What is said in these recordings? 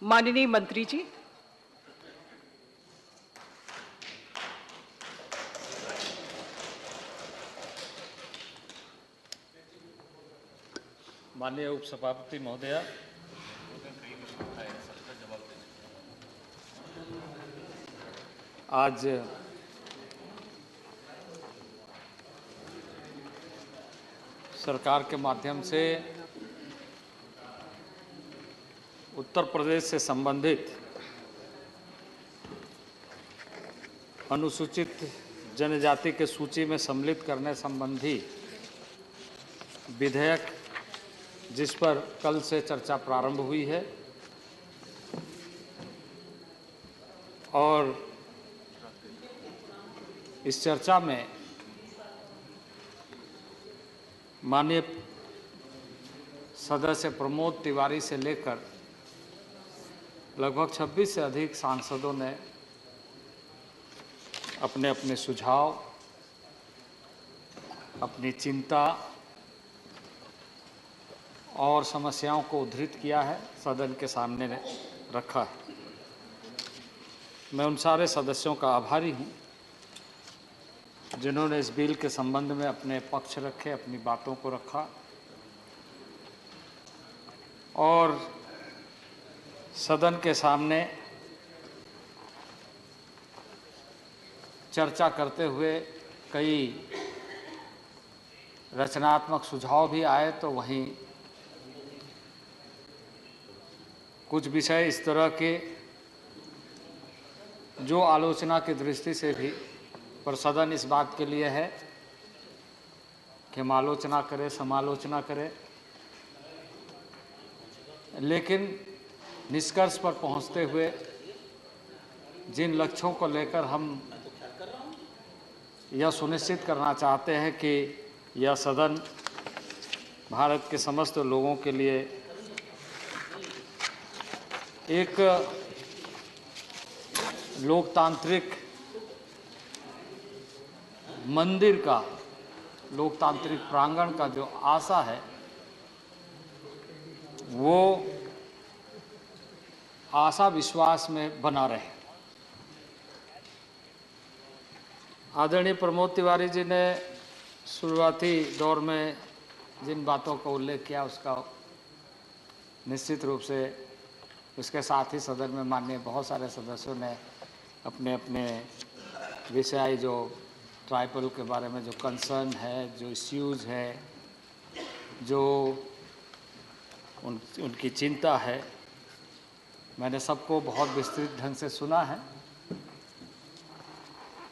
माननीय मंत्री जी। माननीय उपसभापति महोदया, आज सरकार के माध्यम से उत्तर प्रदेश से संबंधित अनुसूचित जनजाति के सूची में सम्मिलित करने संबंधी विधेयक, जिस पर कल से चर्चा प्रारंभ हुई है और इस चर्चा में माननीय सदस्य प्रमोद तिवारी से लेकर लगभग 26 से अधिक सांसदों ने अपने अपने सुझाव, अपनी चिंता और समस्याओं को उद्धृत किया है, सदन के सामने रखा है। मैं उन सारे सदस्यों का आभारी हूं जिन्होंने इस बिल के संबंध में अपने पक्ष रखे, अपनी बातों को रखा और सदन के सामने चर्चा करते हुए कई रचनात्मक सुझाव भी आए, तो वहीं कुछ विषय इस तरह के जो आलोचना की दृष्टि से भी, पर सदन इस बात के लिए है कि हम आलोचना करें, समालोचना करें, लेकिन निष्कर्ष पर पहुंचते हुए जिन लक्ष्यों को लेकर हम यह सुनिश्चित करना चाहते हैं कि यह सदन भारत के समस्त लोगों के लिए एक लोकतांत्रिक मंदिर का, लोकतांत्रिक प्रांगण का जो आशा है वो आशा विश्वास में बना रहे। आदरणीय प्रमोद तिवारी जी ने शुरुआती दौर में जिन बातों का उल्लेख किया उसका निश्चित रूप से उसके साथ ही सदन में माननीय बहुत सारे सदस्यों ने अपने अपने विषय, जो ट्राइबल के बारे में जो कंसर्न है, जो इश्यूज़ है, जो उनकी चिंता है, मैंने सबको बहुत विस्तृत ढंग से सुना है।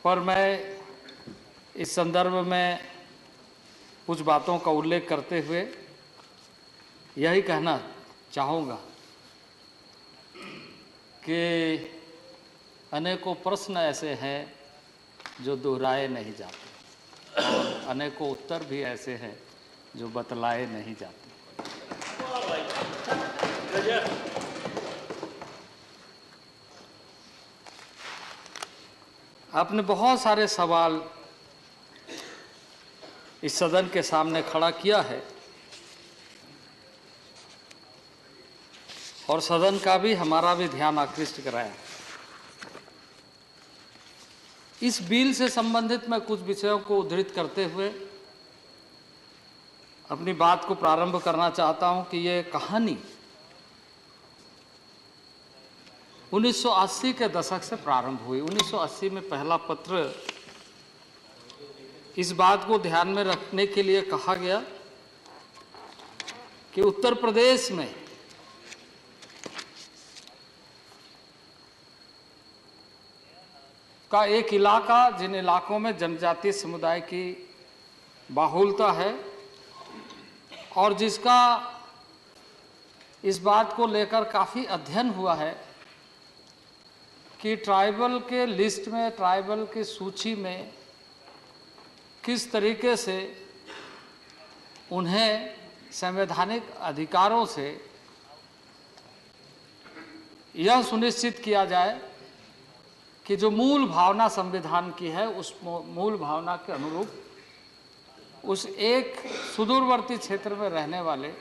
पर मैं इस संदर्भ में कुछ बातों का उल्लेख करते हुए यही कहना चाहूँगा कि अनेकों प्रश्न ऐसे हैं जो दोहराए नहीं जाते और अनेकों उत्तर भी ऐसे हैं जो बतलाए नहीं जाते। आपने बहुत सारे सवाल इस सदन के सामने खड़ा किया है और सदन का भी, हमारा भी ध्यान आकृष्ट कराया। इस बिल से संबंधित मैं कुछ विषयों को उद्धृत करते हुए अपनी बात को प्रारंभ करना चाहता हूं कि ये कहानी 1980 के दशक से प्रारंभ हुई। 1980 में पहला पत्र इस बात को ध्यान में रखने के लिए कहा गया कि उत्तर प्रदेश में का एक इलाका, जिन इलाकों में जनजातीय समुदाय की बाहुलता है और जिसका इस बात को लेकर काफ़ी अध्ययन हुआ है कि ट्राइबल के लिस्ट में, ट्राइबल की सूची में किस तरीके से उन्हें संवैधानिक अधिकारों से यह सुनिश्चित किया जाए कि जो मूल भावना संविधान की है उस मूल भावना के अनुरूप उस एक सुदूरवर्ती क्षेत्र में रहने वाले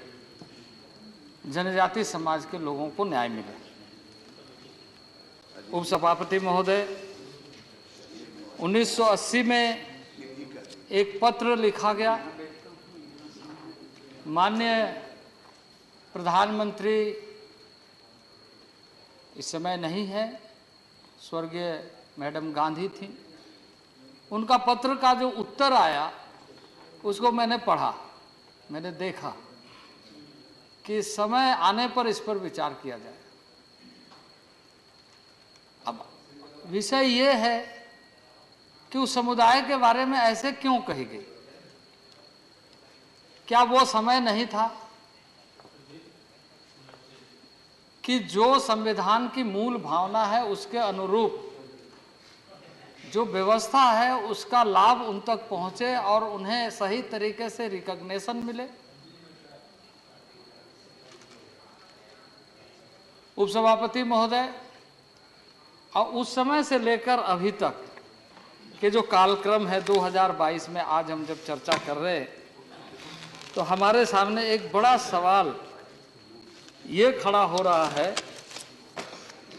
जनजाति समाज के लोगों को न्याय मिले। उपसभापति महोदय, 1980 में एक पत्र लिखा गया। माननीय प्रधानमंत्री इस समय नहीं है, स्वर्गीय मैडम गांधी थी। उनका पत्र का जो उत्तर आया उसको मैंने पढ़ा, मैंने देखा कि समय आने पर इस पर विचार किया जाए। अब विषय ये है कि उस समुदाय के बारे में ऐसे क्यों कही गई? क्या वो समय नहीं था कि जो संविधान की मूल भावना है उसके अनुरूप जो व्यवस्था है उसका लाभ उन तक पहुंचे और उन्हें सही तरीके से रिकॉग्निशन मिले? उपसभापति महोदय, और उस समय से लेकर अभी तक के जो कालक्रम है 2022 में आज हम जब चर्चा कर रहे हैं, तो हमारे सामने एक बड़ा सवाल ये खड़ा हो रहा है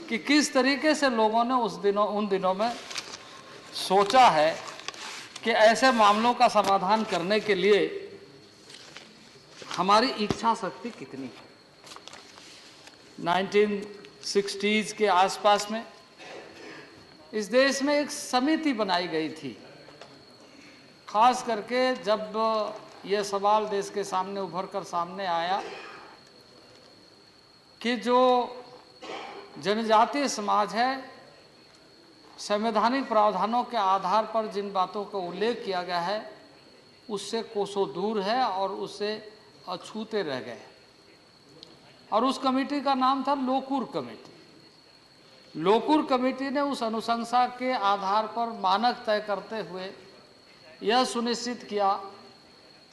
कि किस तरीके से लोगों ने उन दिनों में सोचा है कि ऐसे मामलों का समाधान करने के लिए हमारी इच्छा शक्ति कितनी है। 1960s के आसपास में इस देश में एक समिति बनाई गई थी, खास करके जब यह सवाल देश के सामने उभर कर सामने आया कि जो जनजातीय समाज है, संवैधानिक प्रावधानों के आधार पर जिन बातों का उल्लेख किया गया है उससे कोसों दूर है और उससे अछूते रह गए। और उस कमेटी का नाम था लोकूर कमेटी। लोकूर कमेटी ने उस अनुशंसा के आधार पर मानक तय करते हुए यह सुनिश्चित किया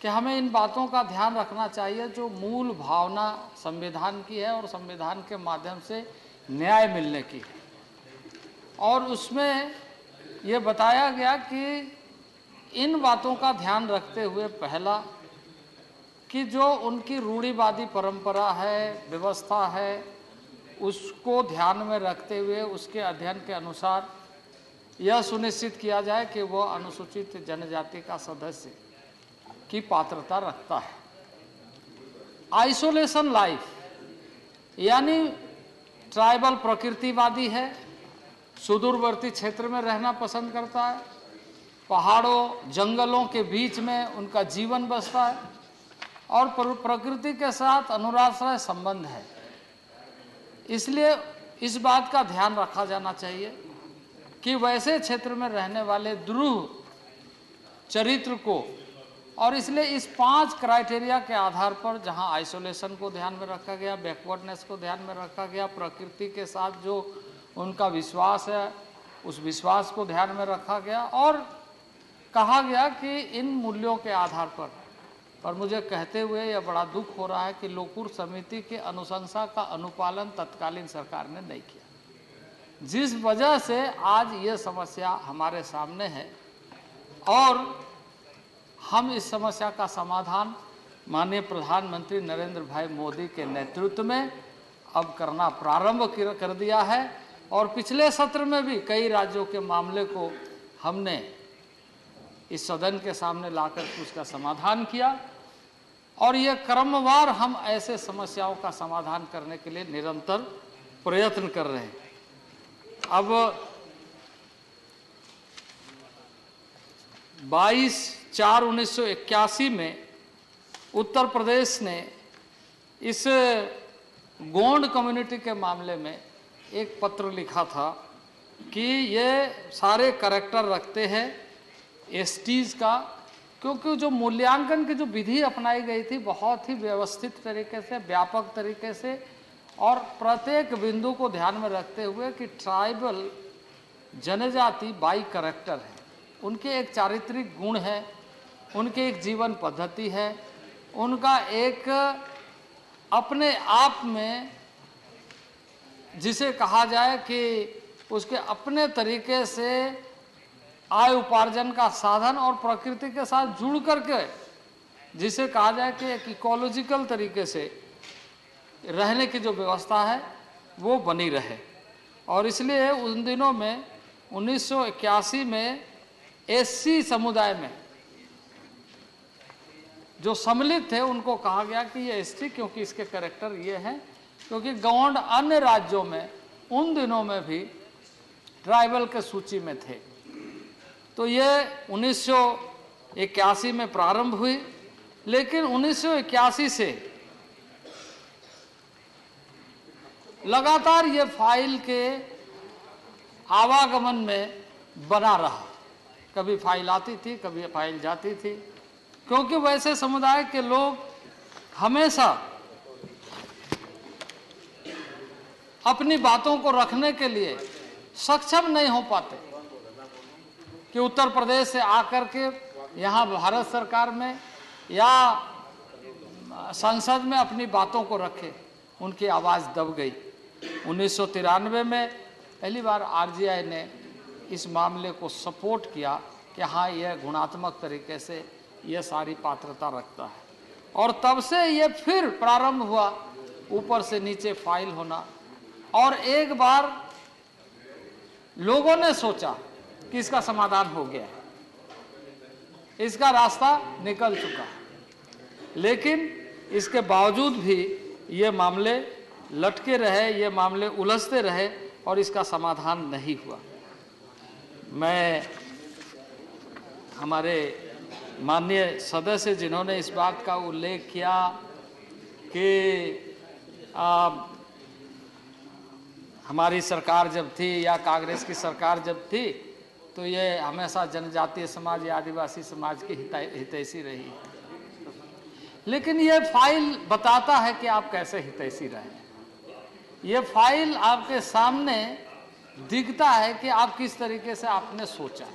कि हमें इन बातों का ध्यान रखना चाहिए जो मूल भावना संविधान की है और संविधान के माध्यम से न्याय मिलने की है। और उसमें ये बताया गया कि इन बातों का ध्यान रखते हुए पहला कि जो उनकी रूढ़िवादी परंपरा है, व्यवस्था है, उसको ध्यान में रखते हुए उसके अध्ययन के अनुसार यह सुनिश्चित किया जाए कि वह अनुसूचित जनजाति का सदस्य की पात्रता रखता है। आइसोलेशन लाइफ यानी ट्राइबल प्रकृतिवादी है, सुदूरवर्ती क्षेत्र में रहना पसंद करता है, पहाड़ों जंगलों के बीच में उनका जीवन बसता है और प्रकृति के साथ अनुराश्रय संबंध है। इसलिए इस बात का ध्यान रखा जाना चाहिए कि वैसे क्षेत्र में रहने वाले द्रुह चरित्र को, और इसलिए इस 5 क्राइटेरिया के आधार पर जहां आइसोलेशन को ध्यान में रखा गया, बैकवर्डनेस को ध्यान में रखा गया, प्रकृति के साथ जो उनका विश्वास है उस विश्वास को ध्यान में रखा गया और कहा गया कि इन मूल्यों के आधार पर मुझे कहते हुए यह बड़ा दुख हो रहा है कि लोकूर समिति के अनुशंसा का अनुपालन तत्कालीन सरकार ने नहीं किया, जिस वजह से आज ये समस्या हमारे सामने है। और हम इस समस्या का समाधान माननीय प्रधानमंत्री नरेंद्र भाई मोदी के नेतृत्व में अब करना प्रारंभ कर दिया है और पिछले सत्र में भी कई राज्यों के मामले को हमने इस सदन के सामने लाकर उसका समाधान किया और ये क्रमवार हम ऐसे समस्याओं का समाधान करने के लिए निरंतर प्रयत्न कर रहे हैं। अब 22/4/1981 में उत्तर प्रदेश ने इस गोंड कम्युनिटी के मामले में एक पत्र लिखा था कि ये सारे करैक्टर रखते हैं एसटीज का, क्योंकि जो मूल्यांकन की जो विधि अपनाई गई थी बहुत ही व्यवस्थित तरीके से, व्यापक तरीके से और प्रत्येक बिंदु को ध्यान में रखते हुए कि ट्राइबल जनजाति बाई करैक्टर है, उनके एक चारित्रिक गुण है, उनके एक जीवन पद्धति है, उनका एक अपने आप में जिसे कहा जाए कि उसके अपने तरीके से आय उपार्जन का साधन और प्रकृति के साथ जुड़ करके जिसे कहा जाए कि एक इकोलॉजिकल तरीके से रहने की जो व्यवस्था है वो बनी रहे। और इसलिए उन दिनों में 1981 में एससी समुदाय में जो सम्मिलित थे उनको कहा गया कि ये एसटी, क्योंकि इसके कैरेक्टर ये हैं, क्योंकि गौंड अन्य राज्यों में उन दिनों में भी ट्राइबल के सूची में थे। तो ये 1981 में प्रारंभ हुई, लेकिन 1981 से लगातार ये फाइल के आवागमन में बना रहा। कभी फाइल आती थी, कभी फाइल जाती थी, क्योंकि वैसे समुदाय के लोग हमेशा अपनी बातों को रखने के लिए सक्षम नहीं हो पाते कि उत्तर प्रदेश से आकर के यहाँ भारत सरकार में या संसद में अपनी बातों को रखे। उनकी आवाज़ दब गई। 1993 में पहली बार आरजीआई ने इस मामले को सपोर्ट किया कि हाँ, यह गुणात्मक तरीके से यह सारी पात्रता रखता है, और तब से ये फिर प्रारंभ हुआ ऊपर से नीचे फाइल होना। और एक बार लोगों ने सोचा कि इसका समाधान हो गया है, इसका रास्ता निकल चुका है, लेकिन इसके बावजूद भी ये मामले लटके रहे, ये मामले उलझते रहे और इसका समाधान नहीं हुआ। मैं हमारे माननीय सदस्य जिन्होंने इस बात का उल्लेख किया कि हमारी सरकार जब थी या कांग्रेस की सरकार जब थी तो ये हमेशा जनजातीय समाज या आदिवासी समाज की हितैषी रही है, लेकिन ये फाइल बताता है कि आप कैसे हितैषी रहे। ये फाइल आपके सामने दिखता है कि आप किस तरीके से आपने सोचा।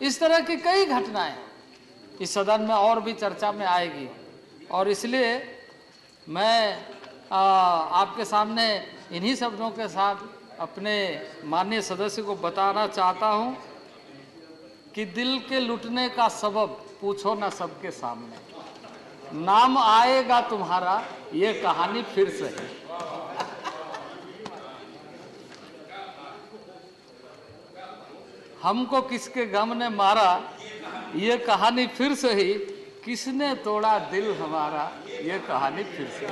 इस तरह की कई घटनाएं इस सदन में और भी चर्चा में आएगी, और इसलिए मैं आपके सामने इन्हीं शब्दों के साथ अपने माननीय सदस्य को बताना चाहता हूं कि दिल के लुटने का सबब पूछो ना सबके सामने, नाम आएगा तुम्हारा ये कहानी फिर से है। हमको किसके गम ने मारा ये कहानी फिर से ही, किसने तोड़ा दिल हमारा ये कहानी फिर से।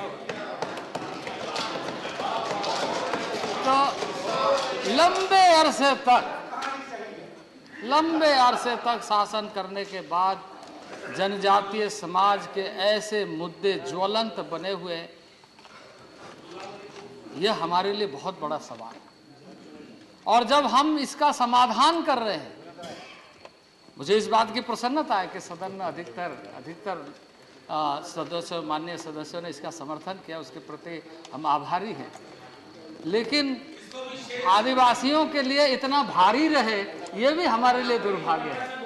तो लंबे अरसे तक शासन करने के बाद जनजातीय समाज के ऐसे मुद्दे ज्वलंत बने हुए, यह हमारे लिए बहुत बड़ा सवाल है। और जब हम इसका समाधान कर रहे हैं, मुझे इस बात की प्रसन्नता है कि सदन में अधिकतर सदस्यों, माननीय सदस्यों ने इसका समर्थन किया, उसके प्रति हम आभारी हैं। लेकिन आदिवासियों के लिए इतना भारी रहे, ये भी हमारे लिए दुर्भाग्य है।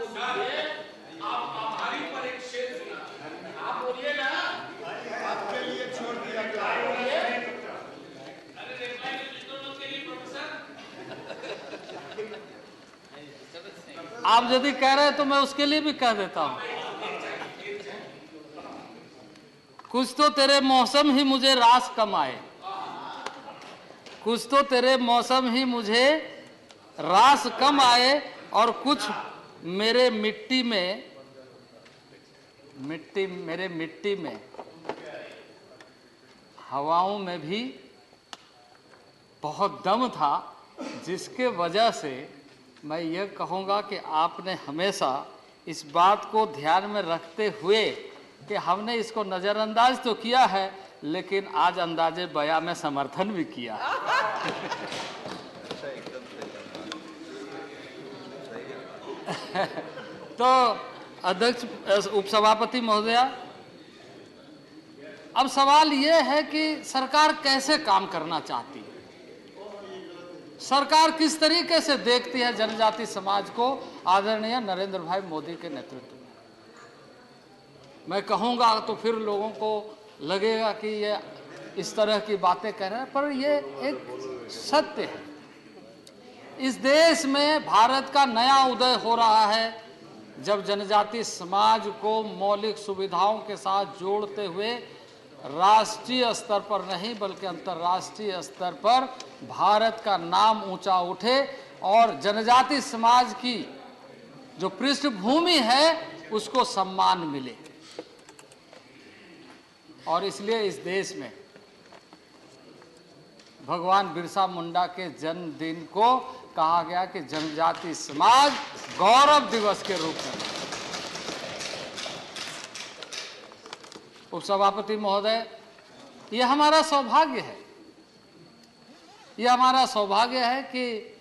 आप यदि कह रहे हैं तो मैं उसके लिए भी कह देता हूं। कुछ तो तेरे मौसम ही मुझे रास कम आए, कुछ तो तेरे मौसम ही मुझे रास कम आए, और कुछ मेरे मिट्टी में हवाओं में भी बहुत दम था, जिसके वजह से मैं ये कहूँगा कि आपने हमेशा इस बात को ध्यान में रखते हुए कि हमने इसको नज़रअंदाज तो किया है, लेकिन आज अंदाजे बयां में समर्थन भी किया। तो अध्यक्ष, उपसभापति महोदया, अब सवाल ये है कि सरकार कैसे काम करना चाहती है, सरकार किस तरीके से देखती है जनजाति समाज को आदरणीय नरेंद्र भाई मोदी के नेतृत्व में। मैं कहूँगा तो फिर लोगों को लगेगा कि ये इस तरह की बातें कह रहे हैं, पर ये एक सत्य है। इस देश में भारत का नया उदय हो रहा है, जब जनजाति समाज को मौलिक सुविधाओं के साथ जोड़ते हुए राष्ट्रीय स्तर पर नहीं बल्कि अंतर्राष्ट्रीय स्तर पर भारत का नाम ऊंचा उठे और जनजाति समाज की जो पृष्ठभूमि है उसको सम्मान मिले। और इसलिए इस देश में भगवान बिरसा मुंडा के जन्मदिन को कहा गया कि जनजाति समाज गौरव दिवस के रूप में। उपसभापति महोदय, यह हमारा सौभाग्य है, यह हमारा सौभाग्य है कि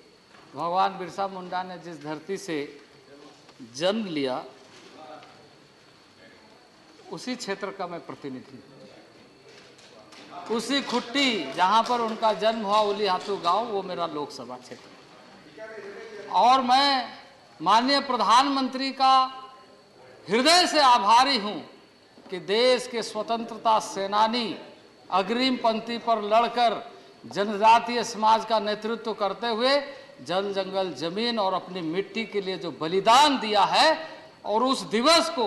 भगवान बिरसा मुंडा ने जिस धरती से जन्म लिया उसी क्षेत्र का मैं प्रतिनिधि हूं। उसी खुट्टी जहां पर उनका जन्म हुआ उलीहातू गांव, वो मेरा लोकसभा क्षेत्र। और मैं माननीय प्रधानमंत्री का हृदय से आभारी हूं कि देश के स्वतंत्रता सेनानी अग्रिम पंक्ति पर लड़कर जनजातीय समाज का नेतृत्व करते हुए जल जंगल जमीन और अपनी मिट्टी के लिए जो बलिदान दिया है, और उस दिवस को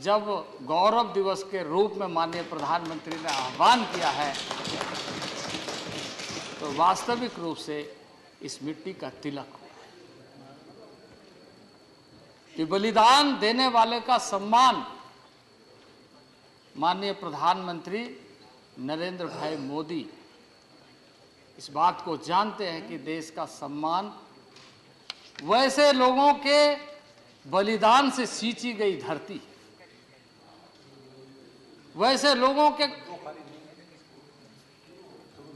जब गौरव दिवस के रूप में माननीय प्रधानमंत्री ने आह्वान किया है तो वास्तविक रूप से इस मिट्टी का तिलक हुआ कि बलिदान देने वाले का सम्मान माननीय प्रधानमंत्री नरेंद्र भाई मोदी इस बात को जानते हैं कि देश का सम्मान वैसे लोगों के बलिदान से सींची गई धरती, वैसे लोगों के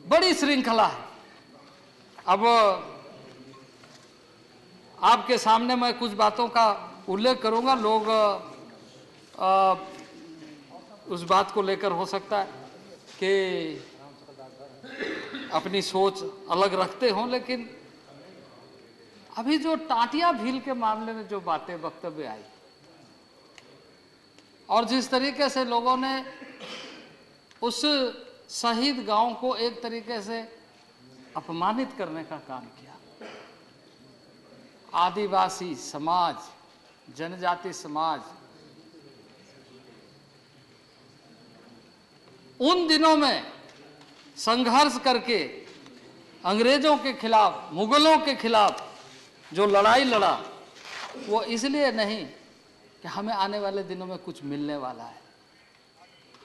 बड़ी श्रृंखला है। अब आपके सामने मैं कुछ बातों का उल्लेख करूंगा। लोग उस बात को लेकर हो सकता है कि अपनी सोच अलग रखते हों, लेकिन अभी जो टाटिया भील के मामले में जो बातें वक्तव्य आई और जिस तरीके से लोगों ने उस शहीद गांव को एक तरीके से अपमानित करने का काम किया, आदिवासी समाज, जनजाति समाज उन दिनों में संघर्ष करके अंग्रेजों के खिलाफ, मुगलों के खिलाफ जो लड़ाई लड़ा, वो इसलिए नहीं कि हमें आने वाले दिनों में कुछ मिलने वाला है,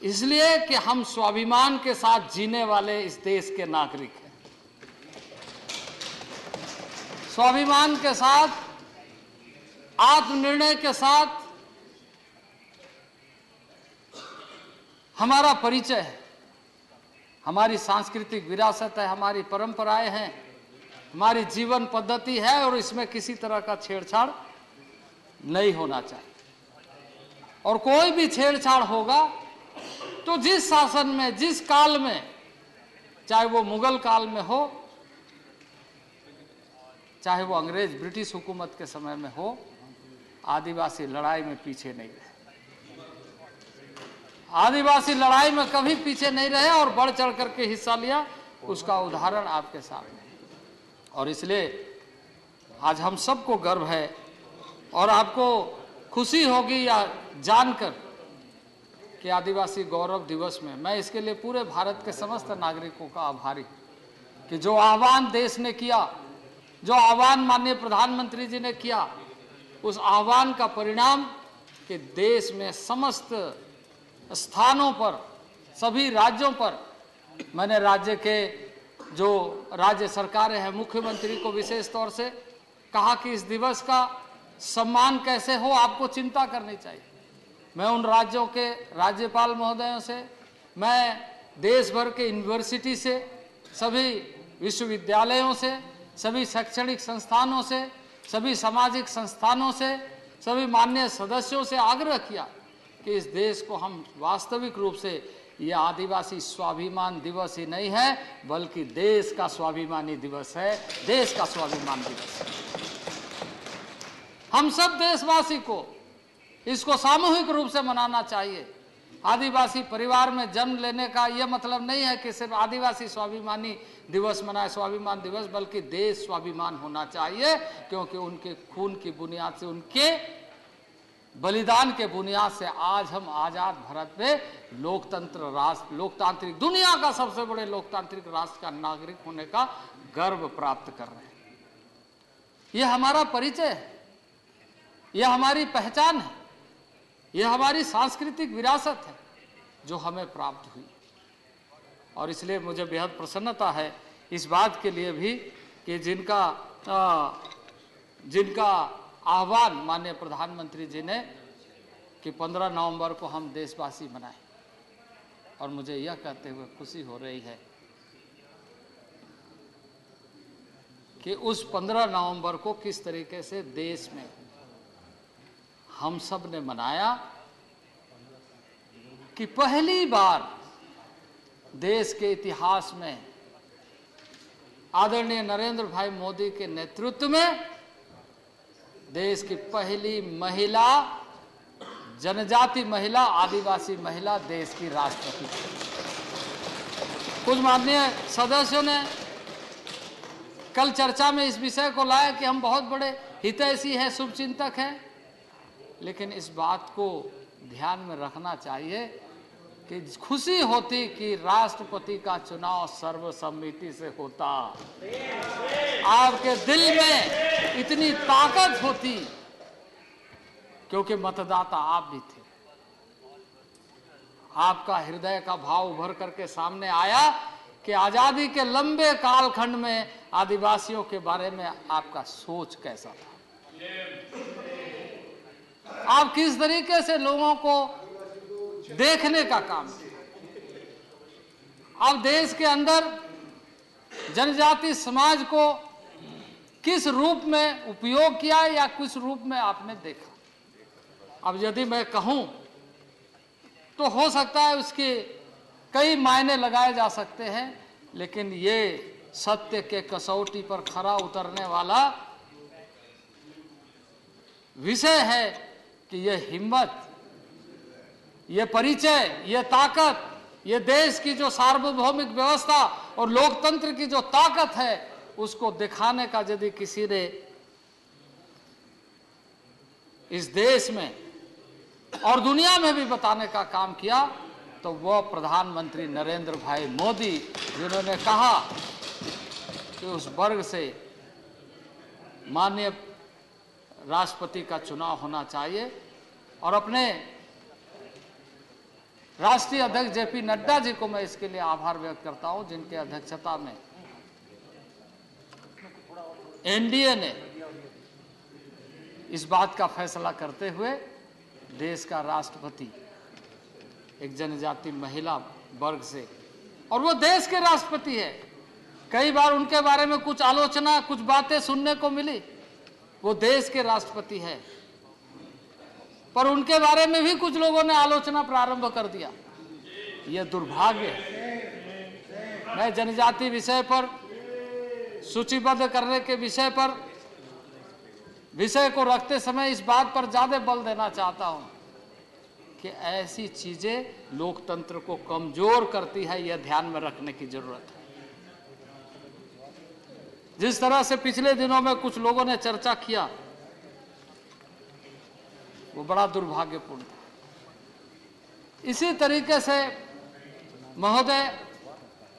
इसलिए कि हम स्वाभिमान के साथ जीने वाले इस देश के नागरिक हैं। स्वाभिमान के साथ, आत्मनिर्णय के साथ हमारा परिचय है, हमारी सांस्कृतिक विरासत है, हमारी परंपराएं हैं, हमारी जीवन पद्धति है और इसमें किसी तरह का छेड़छाड़ नहीं होना चाहिए। और कोई भी छेड़छाड़ होगा तो जिस शासन में, जिस काल में, चाहे वो मुगल काल में हो, चाहे वो अंग्रेज ब्रिटिश हुकूमत के समय में हो, आदिवासी लड़ाई में पीछे नहीं रहे। आदिवासी लड़ाई में कभी पीछे नहीं रहे और बढ़ चढ़ करके हिस्सा लिया, उसका उदाहरण आपके सामने है। और इसलिए आज हम सबको गर्व है और आपको खुशी होगी या जानकर कि आदिवासी गौरव दिवस में मैं इसके लिए पूरे भारत के समस्त नागरिकों का आभारी कि जो आह्वान देश ने किया, जो आह्वान माननीय प्रधानमंत्री जी ने किया, उस आह्वान का परिणाम कि देश में समस्त स्थानों पर, सभी राज्यों पर, मैंने राज्य के जो राज्य सरकारें हैं, मुख्यमंत्री को विशेष तौर से कहा कि इस दिवस का सम्मान कैसे हो, आपको चिंता करनी चाहिए। मैं उन राज्यों के राज्यपाल महोदयों से, मैं देश भर के यूनिवर्सिटी से, सभी विश्वविद्यालयों से, सभी शैक्षणिक संस्थानों से, सभी सामाजिक संस्थानों से, सभी माननीय सदस्यों से आग्रह किया कि इस देश को हम वास्तविक रूप से, यह आदिवासी स्वाभिमान दिवस ही नहीं है बल्कि देश का स्वाभिमानी दिवस है, देश का स्वाभिमान दिवस है। हम सब देशवासी को इसको सामूहिक रूप से मनाना चाहिए। आदिवासी परिवार में जन्म लेने का यह मतलब नहीं है कि सिर्फ आदिवासी स्वाभिमानी दिवस मनाए, स्वाभिमान दिवस, बल्कि देश स्वाभिमान होना चाहिए, क्योंकि उनके खून की बुनियाद से, उनके बलिदान के बुनियाद से आज हम आजाद भारत में लोकतंत्र राष्ट्र, लोकतांत्रिक, दुनिया का सबसे बड़े लोकतांत्रिक राष्ट्र का नागरिक होने का गर्व प्राप्त कर रहे हैं। यह हमारा परिचय है, यह हमारी पहचान है, यह हमारी सांस्कृतिक विरासत है जो हमें प्राप्त हुई। और इसलिए मुझे बेहद प्रसन्नता है इस बात के लिए भी कि जिनका आह्वान माननीय प्रधानमंत्री जी ने कि 15 नवंबर को हम देशवासी मनाएं। और मुझे यह कहते हुए खुशी हो रही है कि उस 15 नवंबर को किस तरीके से देश में हम सब ने मनाया कि पहली बार देश के इतिहास में आदरणीय नरेंद्र भाई मोदी के नेतृत्व में देश की पहली महिला, जनजाति महिला, आदिवासी महिला देश की राष्ट्रपति। कुछ माननीय सदस्यों ने कल चर्चा में इस विषय को लाया कि हम बहुत बड़े हितैषी हैं, शुभचिंतक हैं, लेकिन इस बात को ध्यान में रखना चाहिए कि खुशी होती कि राष्ट्रपति का चुनाव सर्वसम्मति से होता। आपके दिल में इतनी ताकत होती क्योंकि मतदाता आप भी थे। आपका हृदय का भाव उभर करके सामने आया कि आजादी के लंबे कालखंड में आदिवासियों के बारे में आपका सोच कैसा था, आप किस तरीके से लोगों को देखने का काम किया। अब देश के अंदर जनजाति समाज को किस रूप में उपयोग किया या किस रूप में आपने देखा। अब यदि मैं कहूं तो हो सकता है उसके कई मायने लगाए जा सकते हैं, लेकिन ये सत्य के कसौटी पर खरा उतरने वाला विषय है कि यह हिम्मत, ये परिचय, ये ताकत, ये देश की जो सार्वभौमिक व्यवस्था और लोकतंत्र की जो ताकत है उसको दिखाने का यदि किसी ने इस देश में और दुनिया में भी बताने का काम किया तो वह प्रधानमंत्री नरेंद्र भाई मोदी, जिन्होंने कहा कि उस वर्ग से माननीय राष्ट्रपति का चुनाव होना चाहिए। और अपने राष्ट्रीय अध्यक्ष जेपी नड्डा जी को मैं इसके लिए आभार व्यक्त करता हूं, जिनके अध्यक्षता में एनडीए ने इस बात का फैसला करते हुए देश का राष्ट्रपति एक जनजाति महिला वर्ग से, और वो देश के राष्ट्रपति है। कई बार उनके बारे में कुछ आलोचना, कुछ बातें सुनने को मिली, वो देश के राष्ट्रपति है, पर उनके बारे में भी कुछ लोगों ने आलोचना प्रारंभ कर दिया। यह दुर्भाग्य है। मैं जनजाति विषय पर, सूचीबद्ध करने के विषय को रखते समय इस बात पर ज्यादा बल देना चाहता हूं कि ऐसी चीजें लोकतंत्र को कमजोर करती है, यह ध्यान में रखने की जरूरत है। जिस तरह से पिछले दिनों में कुछ लोगों ने चर्चा किया वो बड़ा दुर्भाग्यपूर्ण था। इसी तरीके से महोदय,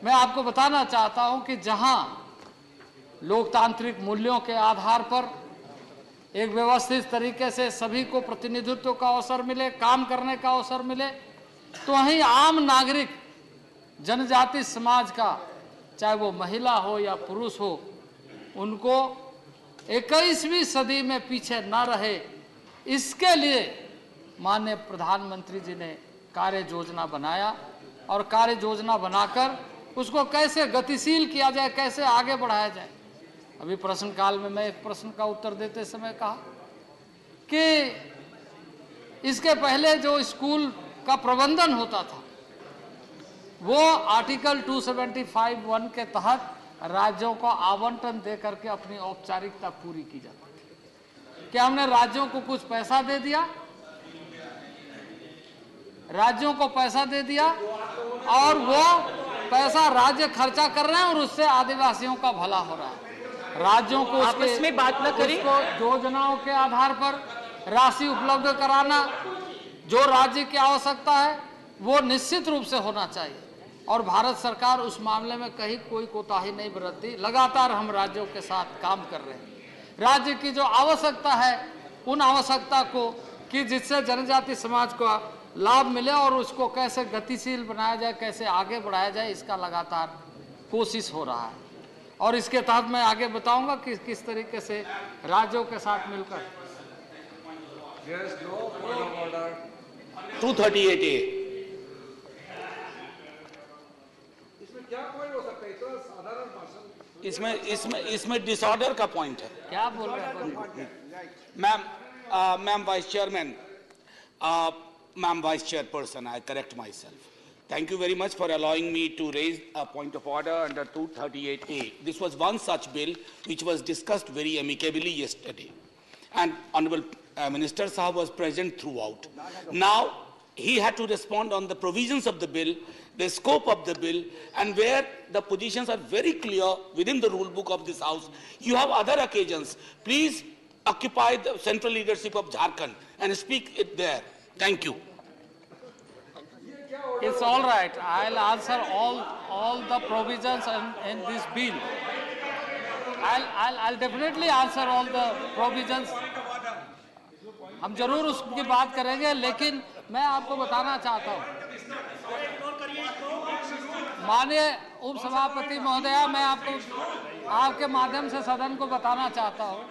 मैं आपको बताना चाहता हूं कि जहां लोकतांत्रिक मूल्यों के आधार पर एक व्यवस्थित तरीके से सभी को प्रतिनिधित्व का अवसर मिले, काम करने का अवसर मिले, तो वहीं आम नागरिक, जनजाति समाज का, चाहे वो महिला हो या पुरुष हो, उनको 21वीं सदी में पीछे न रहे, इसके लिए माननीय प्रधानमंत्री जी ने कार्य योजना बनाया। और कार्य योजना बनाकर उसको कैसे गतिशील किया जाए, कैसे आगे बढ़ाया जाए। अभी प्रश्नकाल में मैं एक प्रश्न का उत्तर देते समय कहा कि इसके पहले जो स्कूल का प्रबंधन होता था वो आर्टिकल 275(1) के तहत राज्यों को आवंटन दे करके अपनी औपचारिकता पूरी की जाती थी। क्या हमने राज्यों को कुछ पैसा दे दिया, राज्यों को पैसा दे दिया और वो पैसा राज्य खर्चा कर रहे हैं और उससे आदिवासियों का भला हो रहा है। राज्यों को आपस में बात न करें। योजनाओं के आधार पर राशि उपलब्ध कराना, जो राज्य की आवश्यकता है वो निश्चित रूप से होना चाहिए और भारत सरकार उस मामले में कहीं कोई कोताही नहीं बरतती। लगातार हम राज्यों के साथ काम कर रहे हैं। राज्य की जो आवश्यकता है उन आवश्यकता को कि जिससे जनजाति समाज को लाभ मिले और उसको कैसे गतिशील बनाया जाए, कैसे आगे बढ़ाया जाए, इसका लगातार कोशिश हो रहा है और इसके तहत मैं आगे बताऊंगा कि किस तरीके से राज्यों के साथ मिलकर 238A। इसमें क्या पॉइंट हो सकता है? इतना साधारण भाषण। इसमें डिसऑर्डर का पॉइंट है। क्या बोल रहे हैं? Ma'am vice chairman, ma'am vice chairperson, I correct myself. Thank you very much for allowing me to raise a point of order under 238A. This was one such bill which was discussed very amicably yesterday, and Honorable Minister Sahab was present throughout. Now he had to respond on the provisions of the bill, the scope of the bill, and where the positions are very clear within the rule book of this house. You have other occasions. Please occupy the central leadership of Jharkhand and speak it there. Thank you. It's all right. I'll answer all the provisions in this bill. I'll definitely answer all the provisions. हम जरूर उसकी बात करेंगे, लेकिन मैं आपको बताना चाहता हूँ, माननीय उपसभापति महोदया, मैं आपके माध्यम से सदन को बताना चाहता हूँ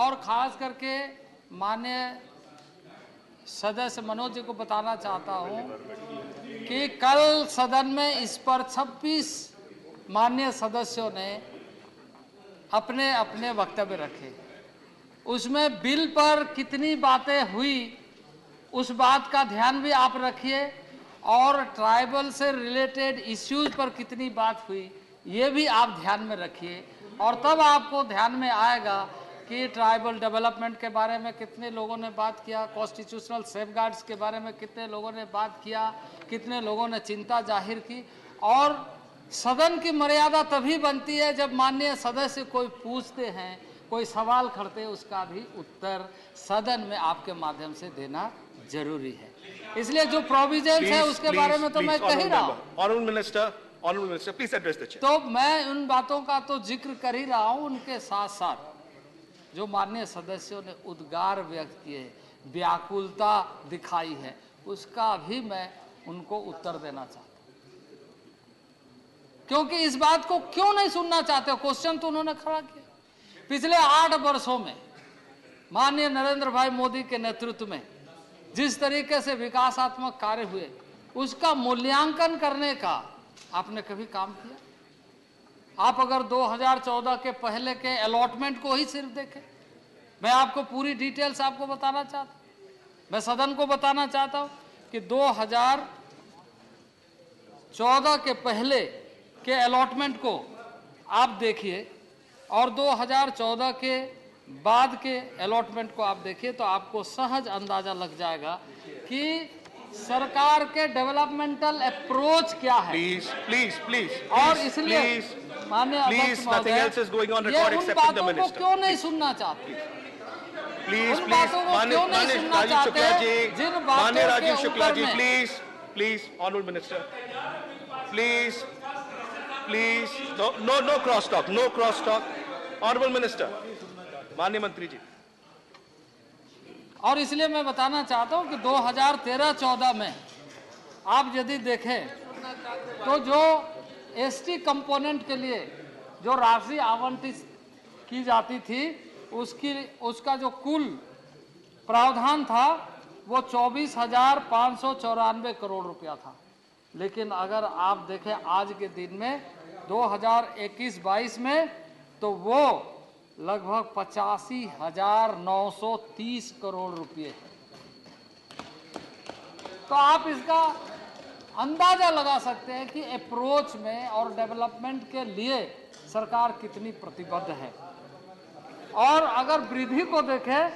और खास करके माननीय सदस्य मनोज जी को बताना चाहता हूँ कि कल सदन में इस पर 26 माननीय सदस्यों ने अपने अपने वक्तव्य रखे। उसमें बिल पर कितनी बातें हुई उस बात का ध्यान भी आप रखिए और ट्राइबल से रिलेटेड इश्यूज पर कितनी बात हुई ये भी आप ध्यान में रखिए और तब आपको ध्यान में आएगा कि ट्राइबल डेवलपमेंट के बारे में कितने लोगों ने बात किया, कॉन्स्टिट्यूशनल सेफगार्ड्स के बारे में कितने लोगों ने बात किया, कितने लोगों ने चिंता जाहिर की। और सदन की मर्यादा तभी बनती है जब माननीय सदस्य कोई पूछते हैं, कोई सवाल करते हैं, उसका भी उत्तर सदन में आपके माध्यम से देना जरूरी है। इसलिए जो प्रोविजन है उसके बारे में तो मैं कह ही रहा हूँ। Honorable Minister, please address the chair. तो मैं उन बातों का तो जिक्र कर ही रहा हूँ, उनके साथ साथ जो माननीय सदस्यों ने उद्गार व्यक्त किए, व्याकुलता दिखाई है, उसका भी मैं उनको उत्तर देना चाहता हूं। क्योंकि इस बात को क्यों नहीं सुनना चाहते? क्वेश्चन तो उन्होंने खड़ा किया। पिछले 8 वर्षों में माननीय नरेंद्र भाई मोदी के नेतृत्व में जिस तरीके से विकासात्मक कार्य हुए, उसका मूल्यांकन करने का आपने कभी काम किया? आप अगर 2014 के पहले के अलॉटमेंट को ही सिर्फ देखें, मैं आपको पूरी डिटेल्स आपको बताना चाहता हूं, मैं सदन को बताना चाहता हूं कि 2014 के पहले के अलॉटमेंट को आप देखिए और 2014 के बाद के अलॉटमेंट को आप देखिए तो आपको सहज अंदाजा लग जाएगा कि सरकार के डेवलपमेंटल अप्रोच क्या है। Please. और इसलिए माननीय अध्यक्ष महोदय, ये उन बातों को क्यों नहीं सुनना चाहते? Please, उन बातों को क्यों नहीं सुनना चाहते जिन बातों के ऊपर में? Please, Honorable Minister, please, no cross talk. Honorable Minister, माननीय मंत्री जी। और इसलिए मैं बताना चाहता हूं कि 2013-14 में आप यदि देखें तो जो एसटी कंपोनेंट के लिए जो राशि आवंटित की जाती थी उसका जो कुल प्रावधान था वो 24,594 करोड़ रुपया था। लेकिन अगर आप देखें आज के दिन में 2021-22 में तो वो लगभग 85,930 करोड़ रुपए है। तो आप इसका अंदाजा लगा सकते हैं कि अप्रोच में और डेवलपमेंट के लिए सरकार कितनी प्रतिबद्ध है। और अगर वृद्धि को देखें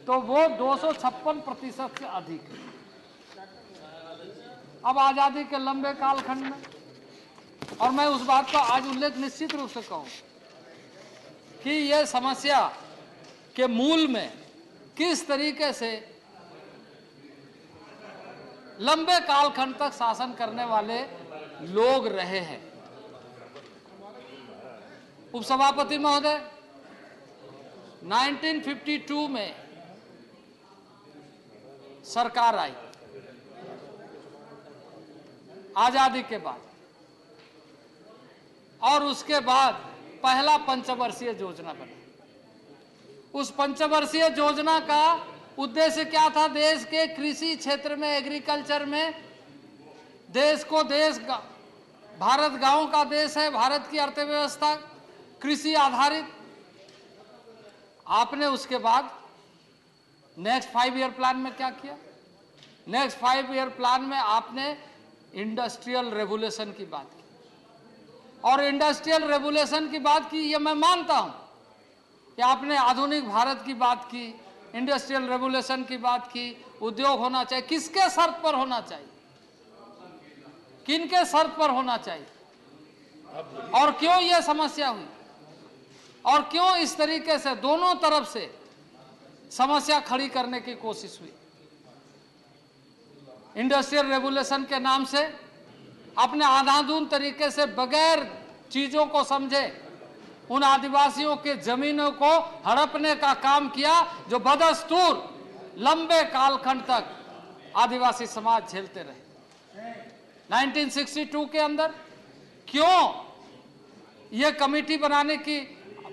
तो वो 256% से अधिक है। अब आजादी के लंबे कालखंड में, और मैं उस बात का आज उल्लेख निश्चित रूप से कहूं कि यह समस्या के मूल में किस तरीके से लंबे कालखंड तक शासन करने वाले लोग रहे हैं। उपसभापति महोदय, 1952 में सरकार आई आजादी के बाद, और उसके बाद पहला पंचवर्षीय योजना बना। उस पंचवर्षीय योजना का उद्देश्य क्या था? देश के कृषि क्षेत्र में, एग्रीकल्चर में, भारत गांव का देश है, भारत की अर्थव्यवस्था कृषि आधारित। आपने उसके बाद नेक्स्ट 5 ईयर प्लान में क्या किया? नेक्स्ट 5 ईयर प्लान में आपने इंडस्ट्रियल रेवोल्यूशन की बात की, और इंडस्ट्रियल रेवोल्यूशन की बात की, ये मैं मानता हूं कि आपने आधुनिक भारत की बात की, इंडस्ट्रियल रेवोल्यूशन की बात की। उद्योग होना चाहिए, किसके शर्त पर होना चाहिए, किनके शर्त पर होना चाहिए, और क्यों यह समस्या हुई, और क्यों इस तरीके से दोनों तरफ से समस्या खड़ी करने की कोशिश हुई। इंडस्ट्रियल रेवोल्यूशन के नाम से अपने आधाधुन तरीके से बगैर चीजों को समझे उन आदिवासियों के जमीनों को हड़पने का काम किया, जो बदस्तूर लंबे कालखंड तक आदिवासी समाज झेलते रहे। 1962 के अंदर क्यों यह कमेटी बनाने की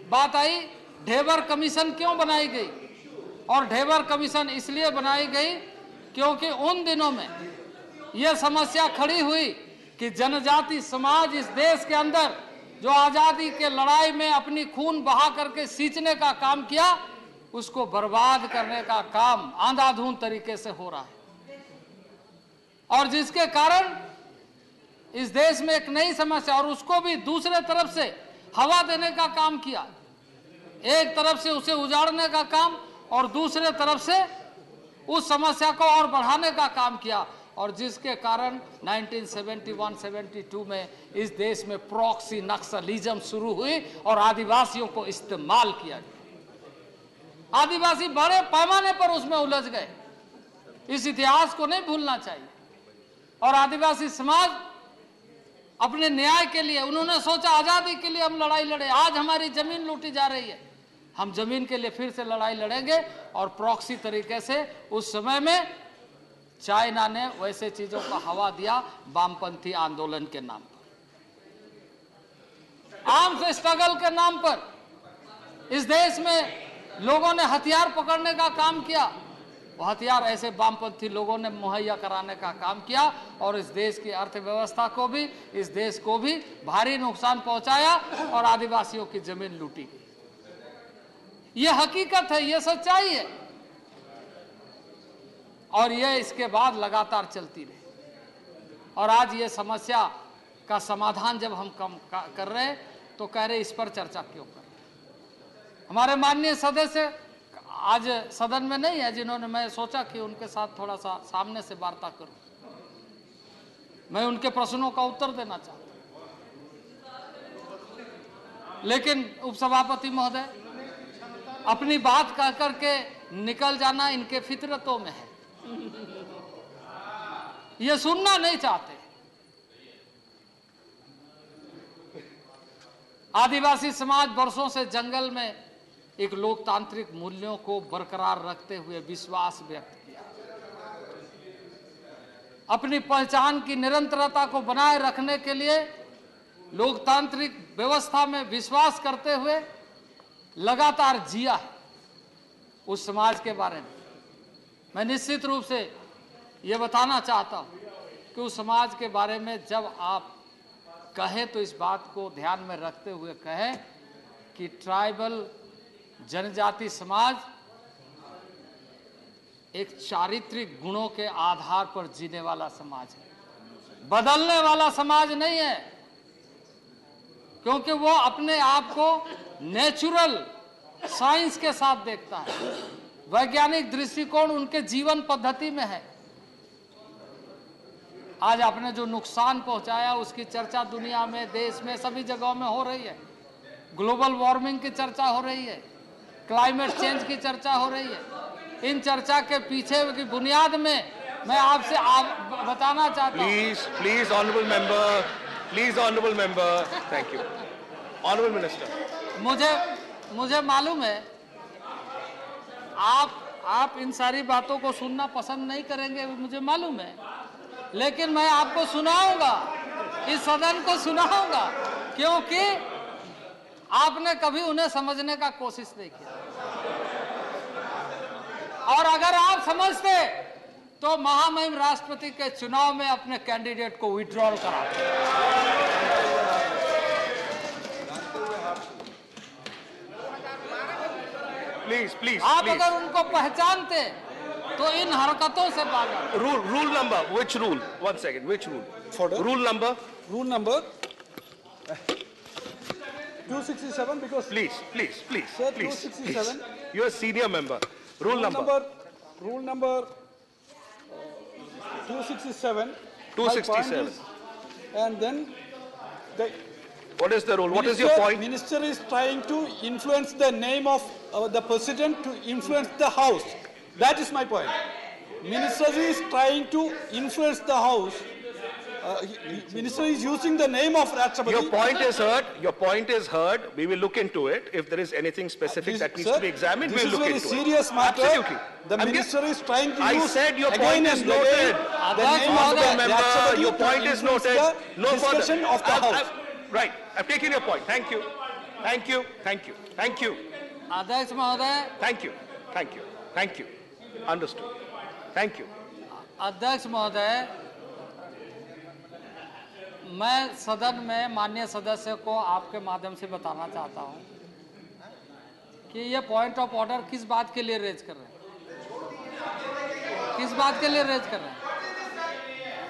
बात आई? ढेबर कमीशन क्यों बनाई गई? और ढेबर कमीशन इसलिए बनाई गई क्योंकि उन दिनों में यह समस्या खड़ी हुई कि जनजाति समाज इस देश के अंदर जो आजादी के लड़ाई में अपनी खून बहा करके सींचने का काम किया, उसको बर्बाद करने का काम अंधाधुंध तरीके से हो रहा है, और जिसके कारण इस देश में एक नई समस्या, और उसको भी दूसरे तरफ से हवा देने का काम किया। एक तरफ से उसे उजाड़ने का काम, और दूसरे तरफ से उस समस्या को और बढ़ाने का काम किया, और जिसके कारण 1971-72 में इस देश में प्रॉक्सी नक्सलिज्म शुरू हुई और आदिवासियों को इस्तेमाल किया गया। आदिवासी बड़े पैमाने पर उसमें उलझ गए। इस इतिहास को नहीं भूलना चाहिए। और आदिवासी समाज अपने न्याय के लिए, उन्होंने सोचा आजादी के लिए हम लड़ाई लड़े, आज हमारी जमीन लूटी जा रही है, हम जमीन के लिए फिर से लड़ाई लड़ेंगे। और प्रॉक्सी तरीके से उस समय में चाइना ने वैसे चीजों को हवा दिया वामपंथी आंदोलन के नाम पर, आर्म्स स्ट्रगल के नाम पर इस देश में लोगों ने हथियार पकड़ने का काम किया। वो हथियार ऐसे वामपंथी लोगों ने मुहैया कराने का काम किया, और इस देश की अर्थव्यवस्था को भी, इस देश को भी भारी नुकसान पहुंचाया, और आदिवासियों की जमीन लूटी गई। ये हकीकत है, ये सच्चाई है, और ये इसके बाद लगातार चलती रही। और आज ये समस्या का समाधान जब हम कर रहे हैं तो कह रहे इस पर चर्चा क्यों कर रहे हैं। हमारे माननीय सदस्य आज सदन में नहीं है, जिन्होंने, मैं सोचा कि उनके साथ थोड़ा सा सामने से वार्ता करूं, मैं उनके प्रश्नों का उत्तर देना चाहता हूं। लेकिन उपसभापति महोदय, अपनी बात कह करके निकल जाना इनके फितरतों में है, ये सुनना नहीं चाहते। आदिवासी समाज वर्षों से जंगल में एक लोकतांत्रिक मूल्यों को बरकरार रखते हुए विश्वास व्यक्त किया, अपनी पहचान की निरंतरता को बनाए रखने के लिए लोकतांत्रिक व्यवस्था में विश्वास करते हुए लगातार जिया है। उस समाज के बारे में मैं निश्चित रूप से ये बताना चाहता हूं कि उस समाज के बारे में जब आप कहें तो इस बात को ध्यान में रखते हुए कहें कि ट्राइबल जनजाति समाज एक चारित्रिक गुणों के आधार पर जीने वाला समाज है, बदलने वाला समाज नहीं है, क्योंकि वो अपने आप को नेचुरल साइंस के साथ देखता है। वैज्ञानिक दृष्टिकोण उनके जीवन पद्धति में है। आज आपने जो नुकसान पहुंचाया उसकी चर्चा दुनिया में, देश में, सभी जगहों में हो रही है। ग्लोबल वार्मिंग की चर्चा हो रही है, क्लाइमेट चेंज की चर्चा हो रही है। इन चर्चा के पीछे की बुनियाद में मैं आपसे बताना चाहता हूँ। Please, honorable member, thank you. Honorable minister. मुझे मालूम है आप इन सारी बातों को सुनना पसंद नहीं करेंगे, मुझे मालूम है, लेकिन मैं आपको सुनाऊंगा, इस सदन को सुनाऊंगा, क्योंकि आपने कभी उन्हें समझने का कोशिश नहीं किया। और अगर आप समझते तो महामहिम राष्ट्रपति के चुनाव में अपने कैंडिडेट को विड्रॉल कराते। Please. आप अगर उनको पहचानते तो इन हरकतों से भागा। Rule number. Which rule? 1 second. Which rule? Rule number. Rule number 267, because Please. Sir, 267. You're a senior member. Rule number. Rule number 267. 267. And then the What is the rule? What is your point? Minister is trying to influence the name of the president to influence the house. That is my point. Minister is trying to influence the house. Minister is using the name of Rashtrapati. Your point is heard. We will look into it. If there is anything specific that needs to be examined, we'll look into it. This is very serious matter. Absolutely. The minister is trying to use. I said your again point and is noted. The name of the member, Rashtrapati your to point is influence noted. the No further. discussion of the house. Right. I've taken your point. Thank you. अध्यक्ष महोदय, Thank you. Understood. Thank you. अध्यक्ष महोदय, मैं सदन में माननीय सदस्य को आपके माध्यम से बताना चाहता हूं कि ये पॉइंट ऑफ ऑर्डर किस बात के लिए रेज कर रहे हैं,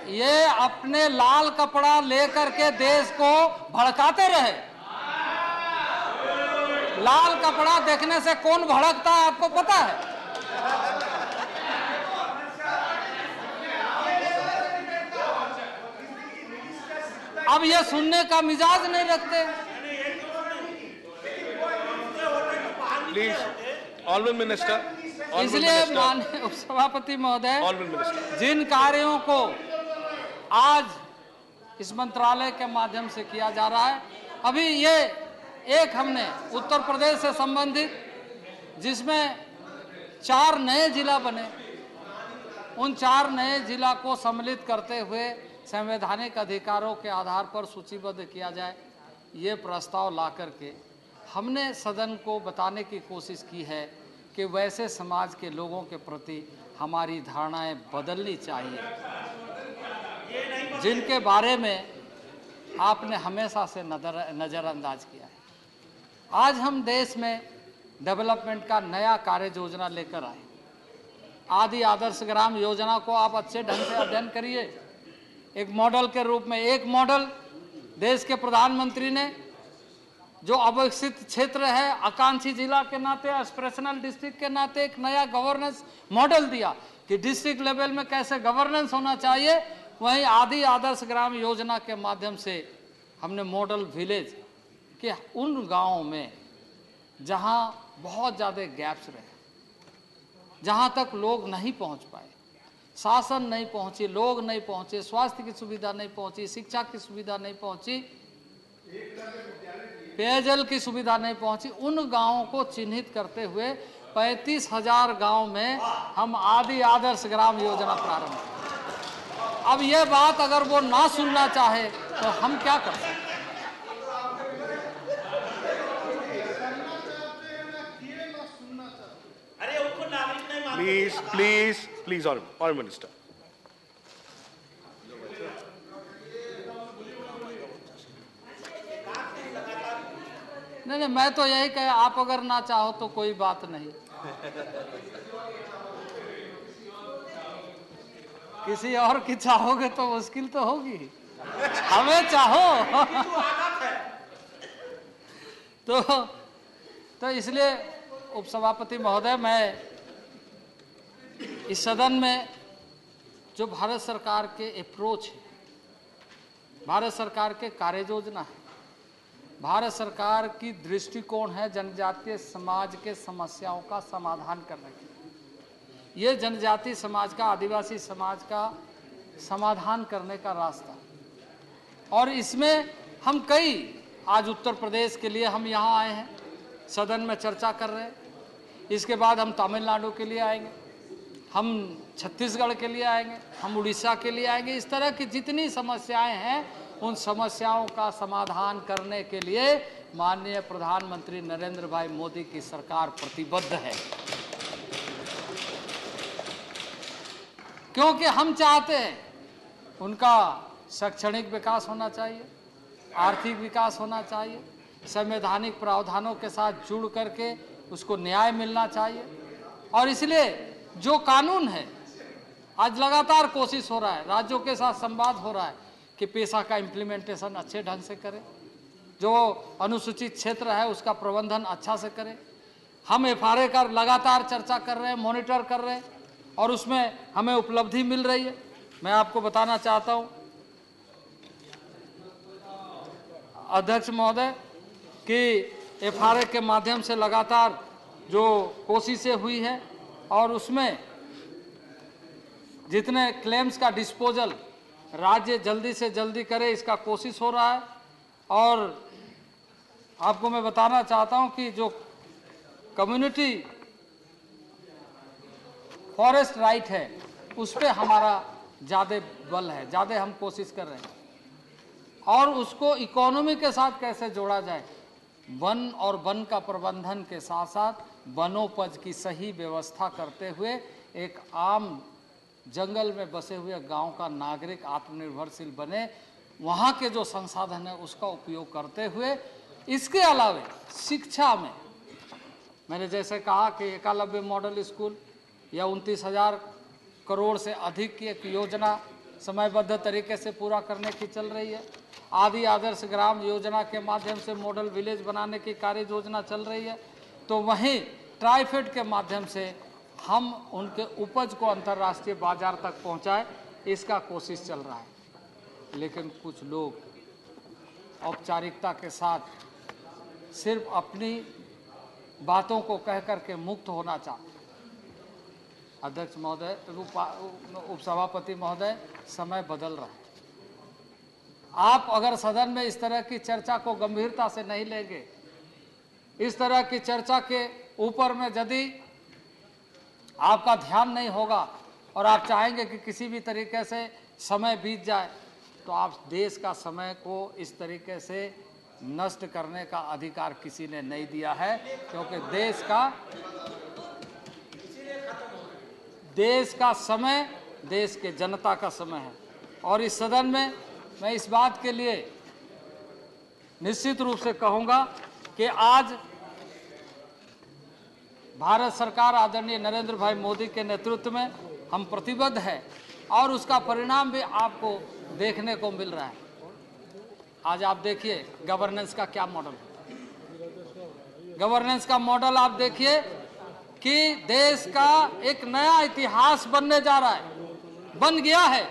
ये अपने लाल कपड़ा लेकर के देश को भड़काते रहे। लाल कपड़ा देखने से कौन भड़कता है आपको पता है? अब ये सुनने का मिजाज नहीं रखते। Please, Honorable Minister. इसलिए माननीय उपसभापति महोदय, जिन कार्यों को आज इस मंत्रालय के माध्यम से किया जा रहा है, अभी ये एक हमने उत्तर प्रदेश से संबंधित जिसमें 4 नए जिला बने, उन 4 नए जिला को सम्मिलित करते हुए संवैधानिक अधिकारों के आधार पर सूचीबद्ध किया जाए, ये प्रस्ताव ला करके हमने सदन को बताने की कोशिश की है कि वैसे समाज के लोगों के प्रति हमारी धारणाएं बदलनी चाहिए जिनके बारे में आपने हमेशा से नज़रअंदाज किया है। आज हम देश में डेवलपमेंट का नया कार्य योजना लेकर आए। आदि आदर्श ग्राम योजना को आप अच्छे ढंग से अध्ययन करिए। एक मॉडल के रूप में, एक मॉडल देश के प्रधानमंत्री ने जो अविकसित क्षेत्र है, आकांक्षी जिला के नाते, एस्पिरेशनल डिस्ट्रिक्ट के नाते एक नया गवर्नेंस मॉडल दिया कि डिस्ट्रिक्ट लेवल में कैसे गवर्नेंस होना चाहिए। वहीं आदि आदर्श ग्राम योजना के माध्यम से हमने मॉडल विलेज के उन गांवों में जहां बहुत ज़्यादा गैप्स रहे, जहां तक लोग नहीं पहुंच पाए, शासन नहीं पहुंची, लोग नहीं पहुंचे, स्वास्थ्य की सुविधा नहीं पहुंची, शिक्षा की सुविधा नहीं पहुंची, पेयजल की सुविधा नहीं पहुंची, उन गांवों को चिन्हित करते हुए 35,000 गांव में हम आदि आदर्श ग्राम योजना प्रारंभ की। अब ये बात अगर वो ना सुनना चाहे तो हम क्या कर सकते हैं? Please, Honorable Minister. नहीं, मैं तो यही कह, आप अगर ना चाहो तो कोई बात नहीं। किसी और की चाहोगे तो मुश्किल तो होगी, हमें चाहो तो इसलिए उपसभापति महोदय, मैं इस सदन में जो भारत सरकार के अप्रोच है, भारत सरकार के कार्य योजना है, भारत सरकार की दृष्टिकोण है जनजातीय समाज के समस्याओं का समाधान करने की, ये जनजाति समाज का, आदिवासी समाज का समाधान करने का रास्ता। और इसमें हम आज उत्तर प्रदेश के लिए हम यहाँ आए हैं, सदन में चर्चा कर रहे हैं। इसके बाद हम तमिलनाडु के लिए आएंगे, हम छत्तीसगढ़ के लिए आएंगे, हम उड़ीसा के लिए आएंगे। इस तरह की जितनी समस्याएं हैं, उन समस्याओं का समाधान करने के लिए माननीय प्रधानमंत्री नरेंद्र भाई मोदी की सरकार प्रतिबद्ध है। क्योंकि हम चाहते हैं उनका शैक्षणिक विकास होना चाहिए, आर्थिक विकास होना चाहिए, संवैधानिक प्रावधानों के साथ जुड़ करके उसको न्याय मिलना चाहिए। और इसलिए जो कानून है, आज लगातार कोशिश हो रहा है, राज्यों के साथ संवाद हो रहा है कि पेशा का इम्प्लीमेंटेशन अच्छे ढंग से करें, जो अनुसूचित क्षेत्र है उसका प्रबंधन अच्छा से करें। हम FRA का लगातार चर्चा कर रहे हैं, मॉनिटर कर रहे हैं, और उसमें हमें उपलब्धि मिल रही है। मैं आपको बताना चाहता हूं अध्यक्ष महोदय कि FRA के माध्यम से लगातार जो कोशिशें हुई है, और उसमें जितने क्लेम्स का डिस्पोजल राज्य जल्दी से जल्दी करे, इसका कोशिश हो रहा है। और आपको मैं बताना चाहता हूं कि जो कम्युनिटी फॉरेस्ट राइट है, उस पर हमारा ज़्यादा बल है, ज़्यादा हम कोशिश कर रहे हैं। और उसको इकोनॉमी के साथ कैसे जोड़ा जाए, वन और वन का प्रबंधन के साथ साथ वनोपज की सही व्यवस्था करते हुए एक आम जंगल में बसे हुए गांव का नागरिक आत्मनिर्भरशील बने, वहाँ के जो संसाधन है उसका उपयोग करते हुए। इसके अलावा शिक्षा में मैंने जैसे कहा कि एकलव्य मॉडल स्कूल या 29,000 करोड़ से अधिक की एक योजना समयबद्ध तरीके से पूरा करने की चल रही है। आदि आदर्श ग्राम योजना के माध्यम से मॉडल विलेज बनाने की कार्य योजना चल रही है। तो वहीं ट्राइफेड के माध्यम से हम उनके उपज को अंतर्राष्ट्रीय बाजार तक पहुंचाए, इसका कोशिश चल रहा है। लेकिन कुछ लोग औपचारिकता के साथ सिर्फ अपनी बातों को कह करके मुक्त होना चाहते हैं। अध्यक्ष महोदय, उपसभापति महोदय, समय बदल रहा है। आप अगर सदन में इस तरह की चर्चा को गंभीरता से नहीं लेंगे, इस तरह की चर्चा के ऊपर में यदि आपका ध्यान नहीं होगा और आप चाहेंगे कि किसी भी तरीके से समय बीत जाए, तो आप देश का समय को इस तरीके से नष्ट करने का अधिकार किसी ने नहीं दिया है। क्योंकि देश का समय देश के जनता का समय है। और इस सदन में मैं इस बात के लिए निश्चित रूप से कहूंगा कि आज भारत सरकार आदरणीय नरेंद्र भाई मोदी के नेतृत्व में हम प्रतिबद्ध है, और उसका परिणाम भी आपको देखने को मिल रहा है। आज आप देखिए गवर्नेंस का क्या मॉडल है। गवर्नेंस का मॉडल आप देखिए कि देश का एक नया इतिहास बनने जा रहा है, बन गया है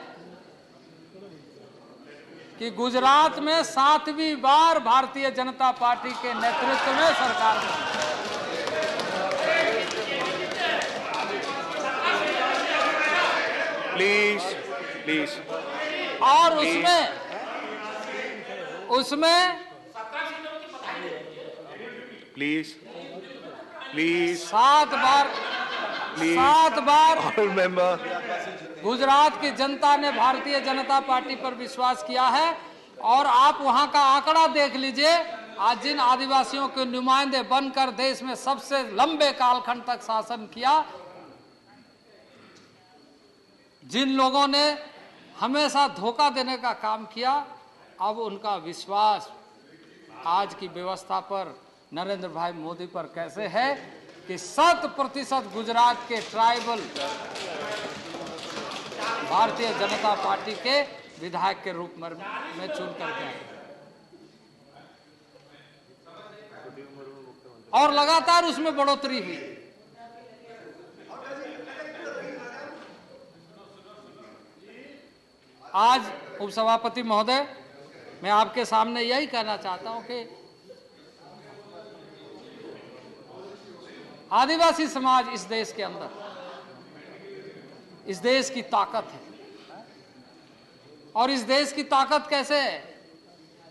कि गुजरात में 7वीं बार भारतीय जनता पार्टी के नेतृत्व में सरकार बनी। प्लीज। और उसमें प्लीज 7 बार मेंबर गुजरात की जनता ने भारतीय जनता पार्टी पर विश्वास किया है। और आप वहां का आंकड़ा देख लीजिए, आज जिन आदिवासियों के नुमाइंदे बनकर देश में सबसे लंबे कालखंड तक शासन किया, जिन लोगों ने हमेशा धोखा देने का काम किया, अब उनका विश्वास आज की व्यवस्था पर नरेंद्र भाई मोदी पर कैसे है कि 100% गुजरात के ट्राइबल भारतीय जनता पार्टी के विधायक के रूप में चुन करके आए। और लगातार उसमें बढ़ोतरी हुई। आज उपसभापति महोदय, मैं आपके सामने यही कहना चाहता हूं कि आदिवासी समाज इस देश के अंदर इस देश की ताकत है। और इस देश की ताकत कैसे है?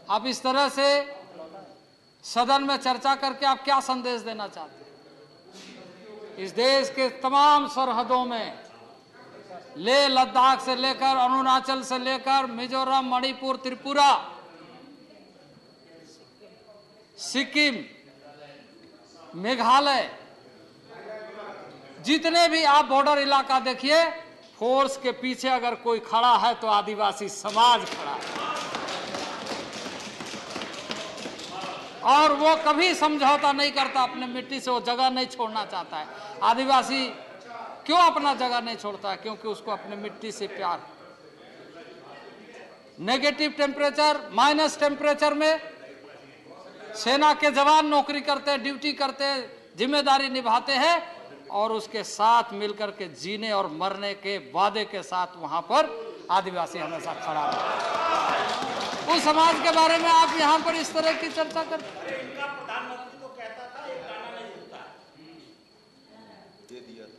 आप इस तरह से सदन में चर्चा करके आप क्या संदेश देना चाहते हैं? इस देश के तमाम सरहदों में, लेह लद्दाख से लेकर अरुणाचल से लेकर मिजोरम, मणिपुर, त्रिपुरा, सिक्किम, मेघालय, जितने भी आप बॉर्डर इलाका देखिए, फोर्स के पीछे अगर कोई खड़ा है तो आदिवासी समाज खड़ा है। और वो कभी समझौता नहीं करता, अपने मिट्टी से वो जगह नहीं छोड़ना चाहता है। आदिवासी क्यों अपना जगह नहीं छोड़ता है? क्योंकि उसको अपने मिट्टी से प्यार है। नेगेटिव टेम्परेचर, माइनस टेम्परेचर में सेना के जवान नौकरी करते हैं, ड्यूटी करते हैं, जिम्मेदारी निभाते हैं और उसके साथ मिलकर के जीने और मरने के वादे के साथ वहां पर आदिवासी हमेशा खड़ा है। उस समाज के बारे में आप यहां पर इस तरह की चर्चा करते हैं।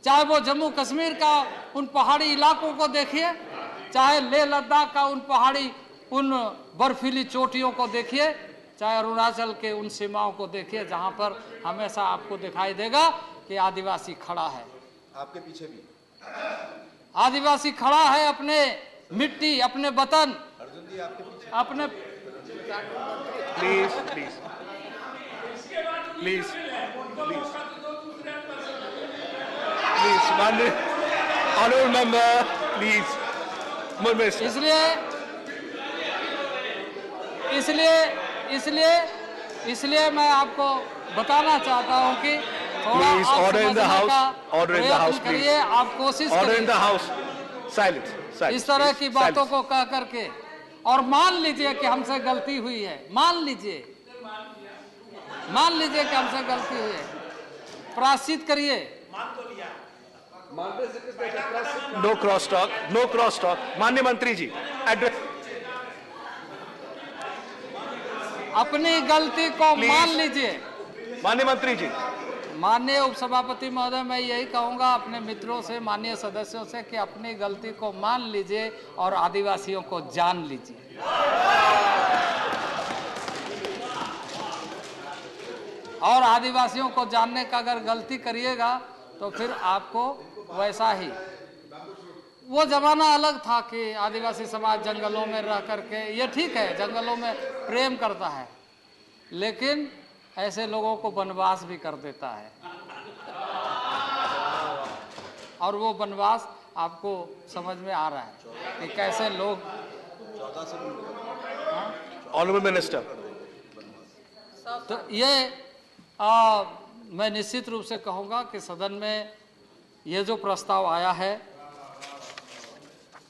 चाहे वो जम्मू कश्मीर का उन पहाड़ी इलाकों को देखिए, चाहे लेह लद्दाख का उन पहाड़ी, उन बर्फीली चोटियों को देखिए, चाहे अरुणाचल के उन सीमाओं को देखिए, जहां पर हमेशा आपको दिखाई देगा कि आदिवासी खड़ा है। आपके पीछे भी आदिवासी खड़ा है अपने मिट्टी, अपने वतन, अर्जुन जी आपके पीछे अपने please please please please please माननीय ऑनरेबल मेंबर प्लीज इसलिए मैं आपको बताना चाहता हूं कि थोड़ा Please, आप order in the समझने house. का Order in the प्रयत्न house, please. करिए, आप कोशिश ऑर्डर इन करिए द हाउस, साइलेंस साइलेंस इस तरह की बातों को कह करके। और मान लीजिए कि हमसे गलती हुई है, मान लीजिए कि हमसे गलती हुई है, प्रायश्चित करिए। No cross talk, no cross talk. माननीय मंत्री जी एड्रेस, अपनी गलती को Please. मान लीजिए। माननीय मंत्री जी माननीय उपसभापति महोदय, मैं यही कहूंगा अपने मित्रों से, माननीय सदस्यों से कि अपनी गलती को मान लीजिए और आदिवासियों को जान लीजिए। और आदिवासियों को जानने का अगर गलती करिएगा तो फिर आपको वैसा ही, वो जमाना अलग था कि आदिवासी समाज जंगलों में रह करके, ये ठीक है जंगलों में प्रेम करता है, लेकिन ऐसे लोगों को वनवास भी कर देता है। और वो वनवास आपको समझ में आ रहा है कि कैसे लोग। ऑनरेबल मिनिस्टर, तो ये मैं निश्चित रूप से कहूँगा कि सदन में ये जो प्रस्ताव आया है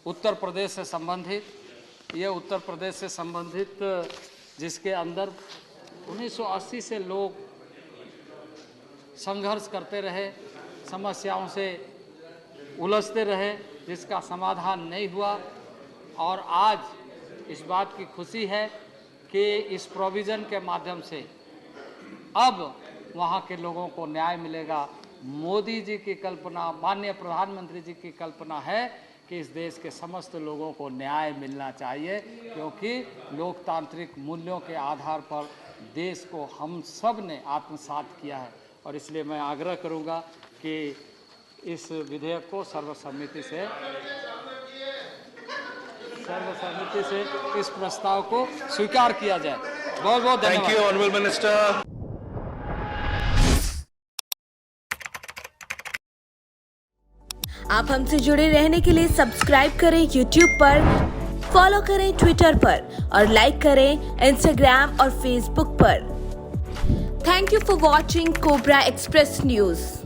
उत्तर प्रदेश से संबंधित, ये उत्तर प्रदेश से संबंधित जिसके अंदर 1980 से लोग संघर्ष करते रहे, समस्याओं से उलझते रहे, जिसका समाधान नहीं हुआ। और आज इस बात की खुशी है कि इस प्रोविज़न के माध्यम से अब वहाँ के लोगों को न्याय मिलेगा। मोदी जी की कल्पना, माननीय प्रधानमंत्री जी की कल्पना है कि इस देश के समस्त लोगों को न्याय मिलना चाहिए, क्योंकि लोकतांत्रिक मूल्यों के आधार पर देश को हम सब ने आत्मसात किया है। और इसलिए मैं आग्रह करूंगा कि इस विधेयक को सर्वसम्मति से इस प्रस्ताव को स्वीकार किया जाए। बहुत बहुत धन्यवाद। Thank you honourable minister. आप हमसे जुड़े रहने के लिए सब्सक्राइब करें YouTube पर, फॉलो करें Twitter पर और लाइक करें Instagram और Facebook पर। Thank you for watching cobra express news.